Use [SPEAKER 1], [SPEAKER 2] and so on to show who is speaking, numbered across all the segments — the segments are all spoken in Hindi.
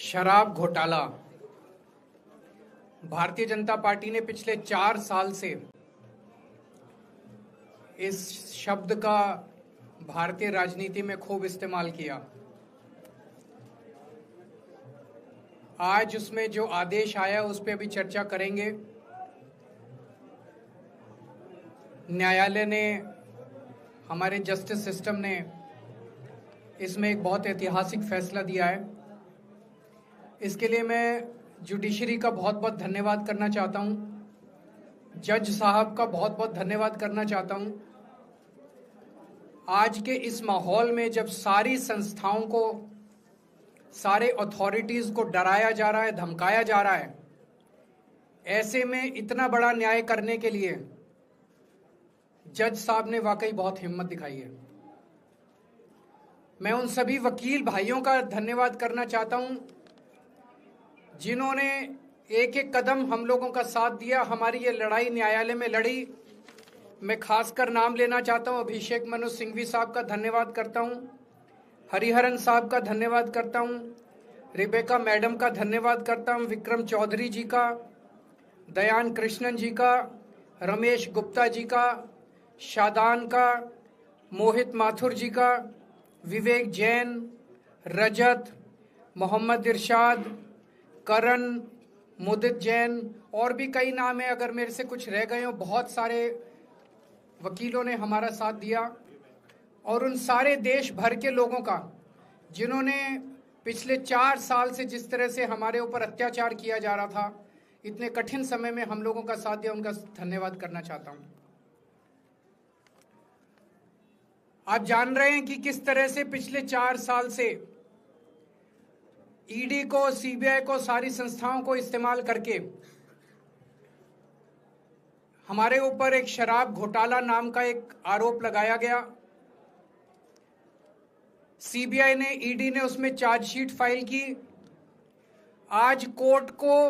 [SPEAKER 1] शराब घोटाला। भारतीय जनता पार्टी ने पिछले 4 साल से इस शब्द का भारतीय राजनीति में खूब इस्तेमाल किया। आज उसमें जो आदेश आया उस पर अभी चर्चा करेंगे। न्यायालय ने, हमारे जस्टिस सिस्टम ने इसमें एक बहुत ऐतिहासिक फैसला दिया है। इसके लिए मैं जुडिशरी का बहुत बहुत धन्यवाद करना चाहता हूं, जज साहब का बहुत बहुत धन्यवाद करना चाहता हूं। आज के इस माहौल में जब सारी संस्थाओं को, सारे अथॉरिटीज को डराया जा रहा है, धमकाया जा रहा है, ऐसे में इतना बड़ा न्याय करने के लिए जज साहब ने वाकई बहुत हिम्मत दिखाई है। मैं उन सभी वकील भाइयों का धन्यवाद करना चाहता हूं जिन्होंने एक एक कदम हम लोगों का साथ दिया, हमारी ये लड़ाई न्यायालय में लड़ी। मैं खासकर नाम लेना चाहता हूं, अभिषेक मनु सिंघवी साहब का धन्यवाद करता हूं, हरिहरन साहब का धन्यवाद करता हूं, रिबेका मैडम का धन्यवाद करता हूं, विक्रम चौधरी जी का, दयान कृष्णन जी का, रमेश गुप्ता जी का, शादान का, मोहित माथुर जी का, विवेक जैन, रजत, मोहम्मद इरशाद, करण, मुदित जैन, और भी कई नाम है, अगर मेरे से कुछ रह गए हो। बहुत सारे वकीलों ने हमारा साथ दिया, और उन सारे देश भर के लोगों का जिन्होंने पिछले 4 साल से जिस तरह से हमारे ऊपर अत्याचार किया जा रहा था, इतने कठिन समय में हम लोगों का साथ दिया, उनका धन्यवाद करना चाहता हूं। आप जान रहे हैं कि किस तरह से पिछले 4 साल से ईडी को, सीबीआई को, सारी संस्थाओं को इस्तेमाल करके हमारे ऊपर एक शराब घोटाला नाम का एक आरोप लगाया गया। सीबीआई ने, ईडी ने उसमें चार्जशीट फाइल की। आज कोर्ट को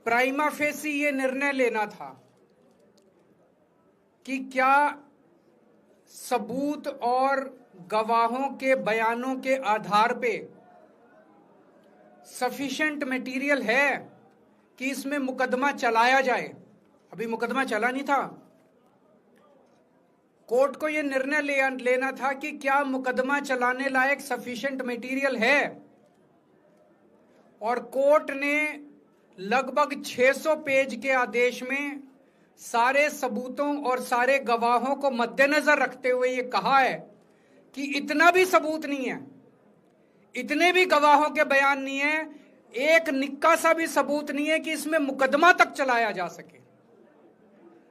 [SPEAKER 1] प्राइमा फेसी ये निर्णय लेना था कि क्या सबूत और गवाहों के बयानों के आधार पे सफिशिएंट मटेरियल है कि इसमें मुकदमा चलाया जाए। अभी मुकदमा चला नहीं था। कोर्ट को यह निर्णय लेना था कि क्या मुकदमा चलाने लायक सफिशिएंट मटेरियल है, और कोर्ट ने लगभग 600 पेज के आदेश में सारे सबूतों और सारे गवाहों को मद्देनजर रखते हुए यह कहा है कि इतना भी सबूत नहीं है, इतने भी गवाहों के बयान नहीं है, एक निक्का सा भी सबूत नहीं है कि इसमें मुकदमा तक चलाया जा सके।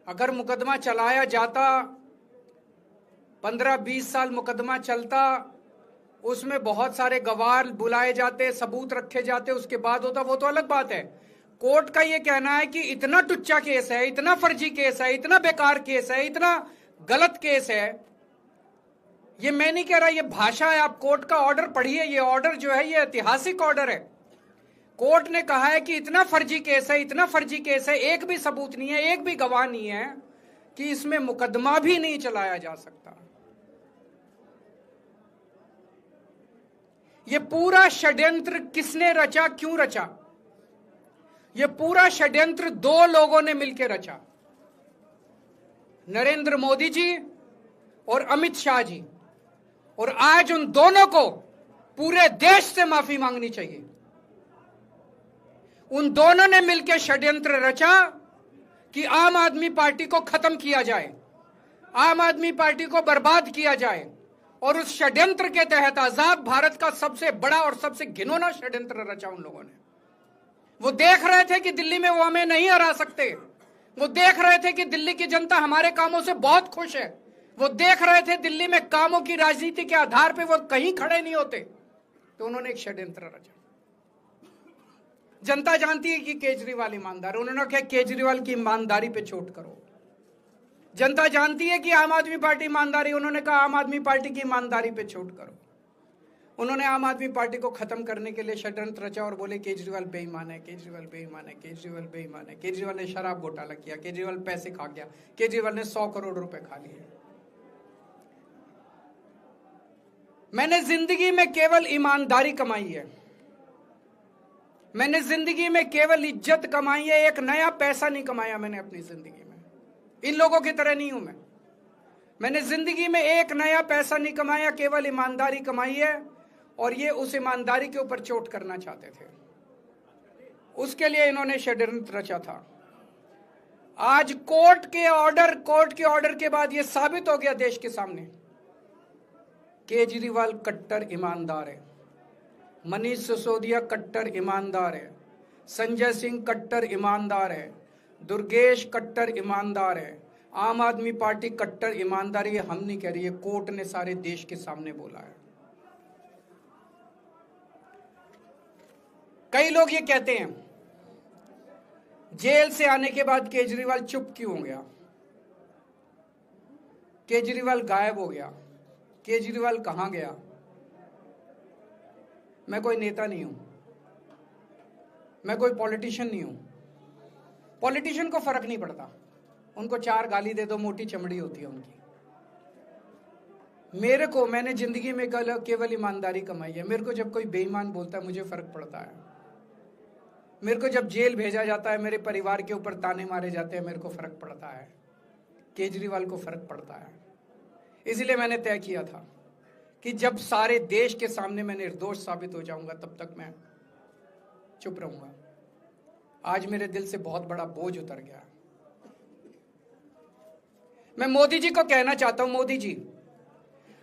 [SPEAKER 1] अगर मुकदमा चलाया जाता, 15-20 साल मुकदमा चलता, उसमें बहुत सारे गवाह बुलाए जाते, सबूत रखे जाते, उसके बाद होता, वो तो अलग बात है। कोर्ट का यह कहना है कि इतना टुच्चा केस है, इतना फर्जी केस है, इतना बेकार केस है, इतना गलत केस है। ये मैं नहीं कह रहा, ये भाषा है। आप कोर्ट का ऑर्डर पढ़िए। ये ऑर्डर जो है ये ऐतिहासिक ऑर्डर है। कोर्ट ने कहा है कि इतना फर्जी केस है, इतना फर्जी केस है, एक भी सबूत नहीं है, एक भी गवाह नहीं है कि इसमें मुकदमा भी नहीं चलाया जा सकता। ये पूरा षड्यंत्र किसने रचा, क्यों रचा? ये पूरा षड्यंत्र 2 लोगों ने मिलकर रचा, नरेंद्र मोदी जी और अमित शाह जी। और आज उन दोनों को पूरे देश से माफी मांगनी चाहिए। उन दोनों ने मिलकर षड्यंत्र रचा कि आम आदमी पार्टी को खत्म किया जाए, आम आदमी पार्टी को बर्बाद किया जाए, और उस षड्यंत्र के तहत आजाद भारत का सबसे बड़ा और सबसे घिनौना षड्यंत्र रचा उन लोगों ने। वो देख रहे थे कि दिल्ली में वो हमें नहीं हरा सकते। वो देख रहे थे कि दिल्ली की जनता हमारे कामों से बहुत खुश है। वो देख रहे थे दिल्ली में कामों की राजनीति के आधार पे वो कहीं खड़े नहीं होते, तो उन्होंने एक षड्यंत्र रचा। जनता जानती है कि केजरीवाल ईमानदार, उन्होंने कहा केजरीवाल की ईमानदारी पे चोट करो। जनता जानती है कि आम आदमी पार्टी ईमानदारी, उन्होंने कहा आम आदमी पार्टी की ईमानदारी पे चोट करो। उन्होंने आम आदमी पार्टी को खत्म करने के लिए षड्यंत्र रचा और बोले केजरीवाल बेईमान है, केजरीवाल बेईमान है, केजरीवाल बेईमान है, केजरीवाल ने शराब घोटाला किया, केजरीवाल पैसे खा गया, केजरीवाल ने 100 करोड़ रुपए खा लिए। मैंने जिंदगी में केवल ईमानदारी कमाई है। मैंने जिंदगी में केवल इज्जत कमाई है, एक नया पैसा नहीं कमाया मैंने अपनी जिंदगी में। इन लोगों की तरह नहीं हूं मैं। मैंने जिंदगी में एक नया पैसा नहीं कमाया, केवल ईमानदारी कमाई है। और ये उस ईमानदारी के ऊपर चोट करना चाहते थे, उसके लिए इन्होंने षड्यंत्र रचा था। आज कोर्ट के ऑर्डर के बाद यह साबित हो गया देश के सामने, केजरीवाल कट्टर ईमानदार है, मनीष सिसोदिया कट्टर ईमानदार है, संजय सिंह कट्टर ईमानदार है, दुर्गेश कट्टर ईमानदार है, आम आदमी पार्टी कट्टर ईमानदारी है। हम नहीं कह रही है, कोर्ट ने सारे देश के सामने बोला है। कई लोग ये कहते हैं जेल से आने के बाद केजरीवाल चुप क्यों हो गया, केजरीवाल गायब हो गया, केजरीवाल कहां गया। मैं कोई नेता नहीं हूं, मैं कोई पॉलिटिशियन नहीं हूं। पॉलिटिशियन को फर्क नहीं पड़ता, उनको 4 गाली दे दो, मोटी चमड़ी होती है उनकी। मैंने जिंदगी में केवल ईमानदारी कमाई है। मेरे को जब कोई बेईमान बोलता है मुझे फर्क पड़ता है। मेरे को जब जेल भेजा जाता है, मेरे परिवार के ऊपर ताने मारे जाते हैं, मेरे को फर्क पड़ता है। केजरीवाल को फर्क पड़ता है। इसलिए मैंने तय किया था कि जब सारे देश के सामने मैं निर्दोष साबित हो जाऊंगा तब तक मैं चुप रहूंगा। आज मेरे दिल से बहुत बड़ा बोझ उतर गया। मैं मोदी जी को कहना चाहता हूं, मोदी जी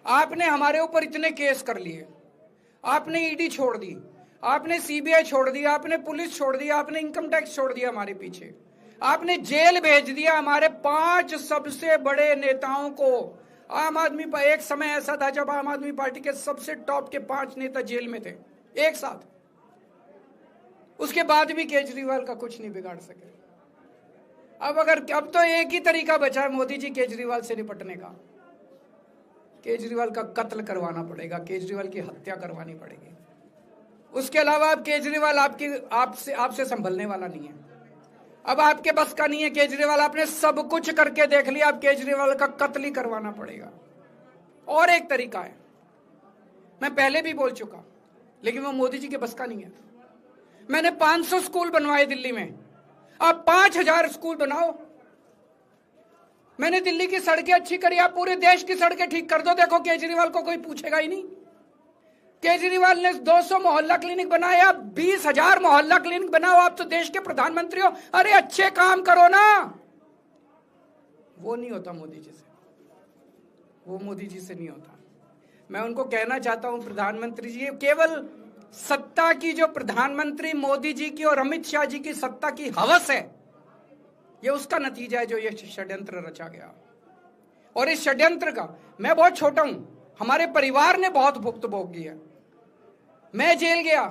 [SPEAKER 1] आपने हमारे ऊपर इतने केस कर लिए, आपने ईडी छोड़ दी, आपने सीबीआई छोड़ दी, आपने पुलिस छोड़ दी, आपने इनकम टैक्स छोड़ दिया हमारे पीछे, आपने जेल भेज दिया हमारे 5 सबसे बड़े नेताओं को। आम आदमी पर एक समय ऐसा था जब आम आदमी पार्टी के सबसे टॉप के 5 नेता जेल में थे एक साथ। उसके बाद भी केजरीवाल का कुछ नहीं बिगाड़ सके। अब तो एक ही तरीका बचा है मोदी जी केजरीवाल से निपटने का, केजरीवाल का कत्ल करवाना पड़ेगा, केजरीवाल की हत्या करवानी पड़ेगी। उसके अलावा अब केजरीवाल आपसे संभलने वाला नहीं है। अब आपके बस का नहीं है केजरीवाल, आपने सब कुछ करके देख लिया, अब केजरीवाल का कत्ल ही करवाना पड़ेगा। और एक तरीका है, मैं पहले भी बोल चुका, लेकिन वो मोदी जी के बस का नहीं है। मैंने 500 स्कूल बनवाए दिल्ली में, आप 5000 स्कूल बनाओ। मैंने दिल्ली की सड़कें अच्छी करी, आप पूरे देश की सड़कें ठीक कर दो, देखो केजरीवाल को कोई पूछेगा ही नहीं। केजरीवाल ने 200 मोहल्ला क्लिनिक बनाए, आप 20,000 मोहल्ला क्लिनिक बनाओ। आप तो देश के प्रधानमंत्री हो, अरे अच्छे काम करो ना। वो नहीं होता मोदी जी से, वो मोदी जी से नहीं होता। मैं उनको कहना चाहता हूं, प्रधानमंत्री जी, केवल सत्ता की जो प्रधानमंत्री मोदी जी की और अमित शाह जी की सत्ता की हवस है, ये उसका नतीजा है जो ये षड्यंत्र रचा गया। और इस षड्यंत्र का मैं बहुत छोटा हूं, हमारे परिवार ने बहुत भुगत भोगी है। मैं जेल गया,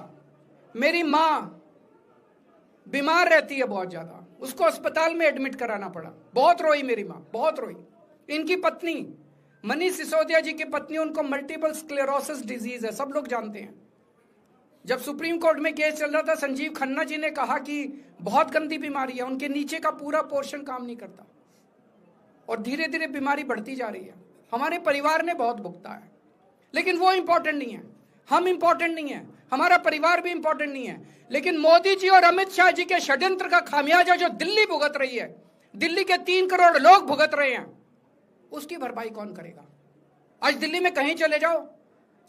[SPEAKER 1] मेरी मां बीमार रहती है बहुत ज्यादा, उसको अस्पताल में एडमिट कराना पड़ा, बहुत रोई मेरी मां, बहुत रोई। इनकी पत्नी मनीष सिसोदिया जी की पत्नी, उनको मल्टीपल स्क्लेरोसिस डिजीज है, सब लोग जानते हैं। जब सुप्रीम कोर्ट में केस चल रहा था, संजीव खन्ना जी ने कहा कि बहुत गंदी बीमारी है, उनके नीचे का पूरा पोर्शन काम नहीं करता और धीरे धीरे बीमारी बढ़ती जा रही है। हमारे परिवार ने बहुत भुगता है, लेकिन वो इंपॉर्टेंट नहीं है, हम इंपॉर्टेंट नहीं है, हमारा परिवार भी इंपॉर्टेंट नहीं है। लेकिन मोदी जी और अमित शाह जी के षड्यंत्र का खामियाजा जो दिल्ली भुगत रही है, दिल्ली के 3 करोड़ लोग भुगत रहे हैं, उसकी भरपाई कौन करेगा? आज दिल्ली में कहीं चले जाओ,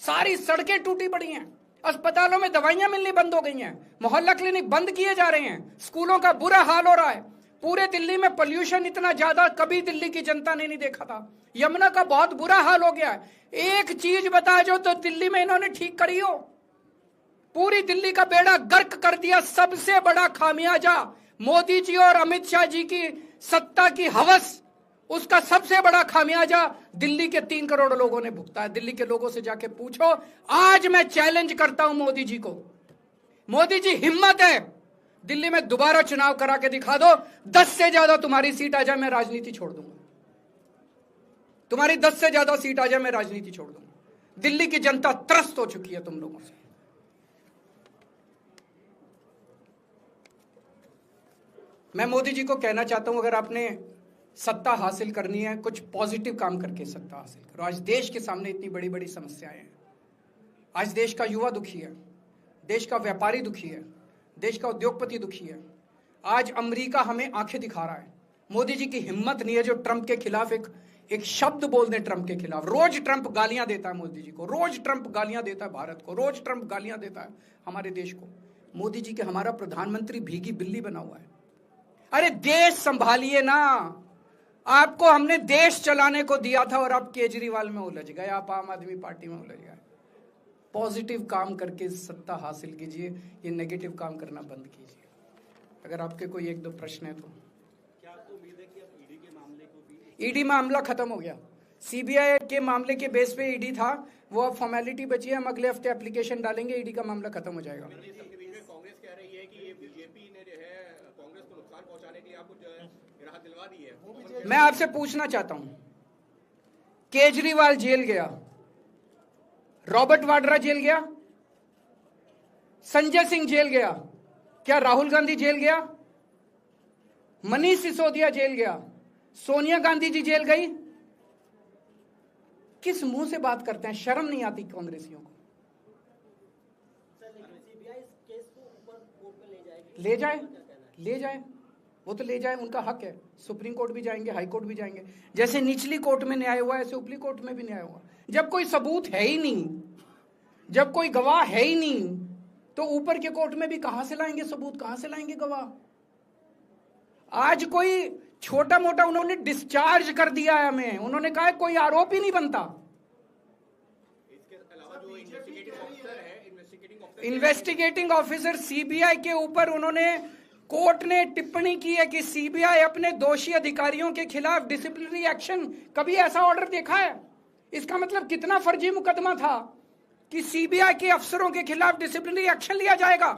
[SPEAKER 1] सारी सड़कें टूटी पड़ी हैं, अस्पतालों में दवाइयां मिलनी बंद हो गई हैं, मोहल्ला क्लिनिक बंद किए जा रहे हैं, स्कूलों का बुरा हाल हो रहा है। पूरे दिल्ली में पोल्यूशन इतना ज्यादा कभी दिल्ली की जनता ने नहीं देखा था। यमुना का बहुत बुरा हाल हो गया है। एक चीज बता जो तो दिल्ली में इन्होंने ठीक करी हो, पूरी दिल्ली का बेड़ा गर्क कर दिया। सबसे बड़ा खामियाजा मोदी जी और अमित शाह जी की सत्ता की हवस, उसका सबसे बड़ा खामियाजा दिल्ली के 3 करोड़ लोगों ने भुगता है। दिल्ली के लोगों से जाके पूछो। आज मैं चैलेंज करता हूं मोदी जी को, मोदी जी हिम्मत है दिल्ली में दोबारा चुनाव करा के दिखा दो, 10 से ज्यादा तुम्हारी सीट आ जाए मैं राजनीति छोड़ दूंगा, तुम्हारी 10 से ज्यादा सीट आ जाए मैं राजनीति छोड़ दूंगा। दिल्ली की जनता त्रस्त हो चुकी है तुम लोगों से। मैं मोदी जी को कहना चाहता हूं, अगर आपने सत्ता हासिल करनी है, कुछ पॉजिटिव काम करके सत्ता हासिल करो। आज देश के सामने इतनी बड़ी बड़ी समस्याएं हैं। आज देश का युवा दुखी है, देश का व्यापारी दुखी है, देश का उद्योगपति दुखी है। आज अमेरिका हमें आंखें दिखा रहा है। मोदी जी की हिम्मत नहीं है जो ट्रंप के खिलाफ एक शब्द बोल दें। ट्रंप के खिलाफ रोज ट्रंप गालियां देता है मोदी जी को, रोज ट्रंप गालियां देता है भारत को, रोज ट्रंप गालियां देता है हमारे देश को। मोदी जी के हमारा प्रधानमंत्री भीगी बिल्ली बना हुआ है। अरे देश संभालिए ना, आपको हमने देश चलाने को दिया था और आप केजरीवाल में उलझ गए, आप आम आदमी पार्टी में उलझ गए। पॉजिटिव काम करके सत्ता हासिल कीजिए, ये नेगेटिव काम करना बंद कीजिए। अगर आपके कोई एक दो प्रश्न है तो।
[SPEAKER 2] क्या आपको उम्मीद है कि अब ईडी के मामले को भी?
[SPEAKER 1] ईडी मामला खत्म हो गया। सीबीआई के मामले के बेस पे ईडी था, वो अब फॉर्मेलिटी बची है। हम अगले हफ्ते एप्लीकेशन डालेंगे, ईडी का मामला खत्म हो जाएगा।
[SPEAKER 2] कांग्रेस कह रही है कि ये बीजेपी ने जो है कांग्रेस को नुकसान पहुंचाने के लिए आपको जो है राहत दिलवा दी है।
[SPEAKER 1] मैं आपसे पूछना चाहता हूं, केजरीवाल जेल गया, रॉबर्ट वाड्रा जेल गया, संजय सिंह जेल गया, क्या राहुल गांधी जेल गया, मनीष सिसोदिया जेल गया, सोनिया गांधी जी जेल गई? किस मुंह से बात करते हैं? शर्म नहीं आती कांग्रेसियों को? ले जाए, ले जाए, वो तो ले जाए, उनका हक है। सुप्रीम कोर्ट भी जाएंगे, हाई कोर्ट भी जाएंगे। जैसे निचली कोर्ट में न्याय हुआ, ऐसे ऊपरी कोर्ट में भी न्याय हुआ। जब कोई सबूत है ही नहीं, जब कोई गवाह है ही नहीं, तो ऊपर के कोर्ट में भी कहां से लाएंगे सबूत, कहां से लाएंगे गवाह? आज कोई छोटा मोटा उन्होंने डिस्चार्ज कर दिया है हमें, उन्होंने कहा है कोई आरोप ही नहीं बनता।
[SPEAKER 2] इसके अलावा जो इन्वेस्टिगेटिंग ऑफिसर है,
[SPEAKER 1] इन्वेस्टिगेटिंग ऑफिसर सीबीआई के ऊपर उन्होंने, कोर्ट ने टिप्पणी की है कि सीबीआई अपने दोषी अधिकारियों के खिलाफ डिसिप्लिनरी एक्शन, कभी ऐसा ऑर्डर देखा है? इसका मतलब कितना फर्जी मुकदमा था कि सीबीआई के अफसरों के खिलाफ डिसिप्लिनरी एक्शन लिया जाएगा।